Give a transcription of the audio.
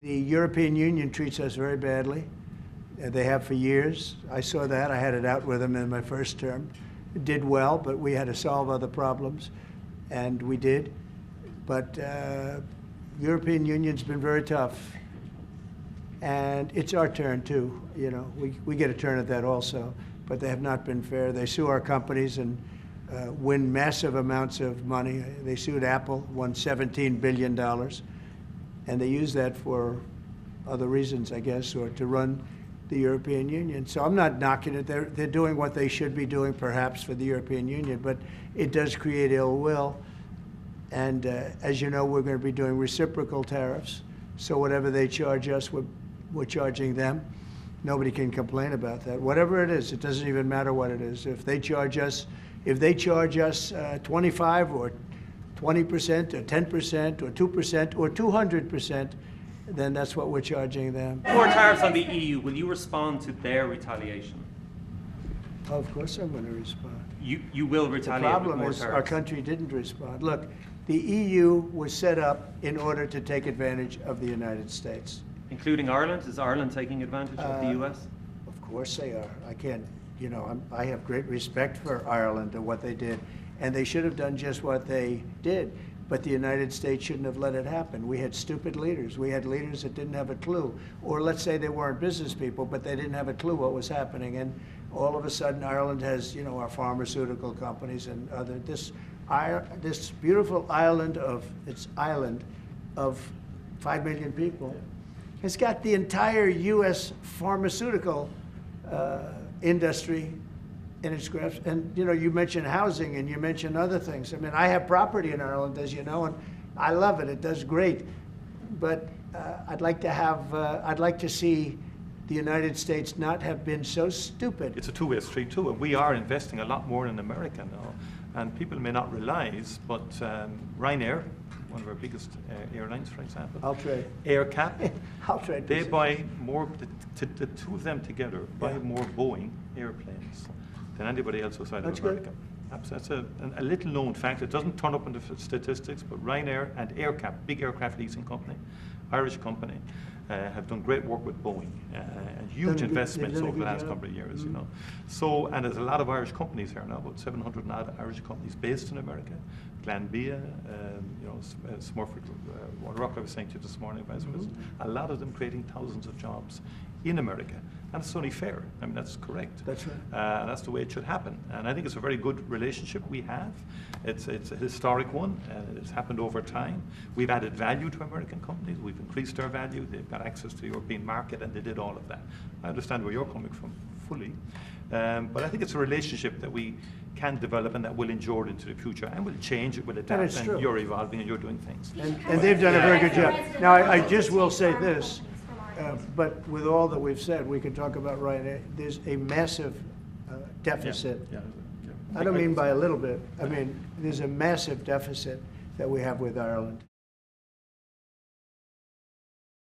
The European Union treats us very badly. They have for years. I saw that. I had it out with them in my first term. It did well, but we had to solve other problems, and we did. But European Union's been very tough, and it's our turn too. You know, we get a turn at that also, but they have not been fair. They sue our companies and win massive amounts of money. They sued Apple, won $17 billion, and they use that for other reasons, I guess, or to run the European Union. So I'm not knocking it. They're doing what they should be doing, perhaps, for the European Union, but it does create ill will. And as you know, we're going to be doing reciprocal tariffs. So whatever they charge us, we're charging them. Nobody can complain about that. Whatever it is, it doesn't even matter what it is. If they charge us 25 or 20% or 10% or 2% or 200%, then that's what we're charging them. More tariffs on the EU. Will you respond to their retaliation? Of course I'm going to respond. You will retaliate. The problem with more is tariffs. our country didn't respond. Look, the EU was set up in order to take advantage of the United States. Including Ireland? Is Ireland taking advantage of the US? Of course they are. I can't, you know, I have great respect for Ireland and what they did. And they should have done just what they did. But the United States shouldn't have let it happen. We had stupid leaders. We had leaders that didn't have a clue. Or let's say they weren't business people, but they didn't have a clue what was happening. And all of a sudden, Ireland has, you know, our pharmaceutical companies and other, this beautiful island of 5 million people has got the entire U.S. pharmaceutical industry in its grasp. And you know, you mentioned housing and you mentioned other things. I mean, I have property in Ireland, as you know, and I love it. It does great. But I'd like to see the United States not have been so stupid. It's a two-way street too, and we are investing a lot more in America now. And people may not realize, but Ryanair, one of our biggest airlines, for example, I'll trade. AirCap, I'll trade. they buy more, the two of them together buy more Boeing airplanes than anybody else outside of America. That's a little known fact. It doesn't turn up in the statistics, but Ryanair and AirCap, big aircraft leasing company, Irish company, have done great work with Boeing and huge investments over the last number of years, you know. So, and there's a lot of Irish companies here now, about 700 odd Irish companies based in America. Glanbia, you know, Smurford, Rock, I was saying to you this morning, Vice President, a lot of them creating thousands of jobs in America. And it's only fair. I mean, that's correct. That's right. That's the way it should happen. And I think it's a very good relationship we have. It's a historic one. It's happened over time. We've added value to American companies. We've increased our value. They've got access to the European market, and they did all of that. I understand where you're coming from fully. But I think it's a relationship that we can develop and that will endure into the future, and will change, it will adapt, and you're evolving and you're doing things. And they've done a very good job. Now, I just will say this. But with all that we've said, we can talk about Ryanair. There's a massive deficit. I don't mean by a little bit. I mean, there's a massive deficit that we have with Ireland.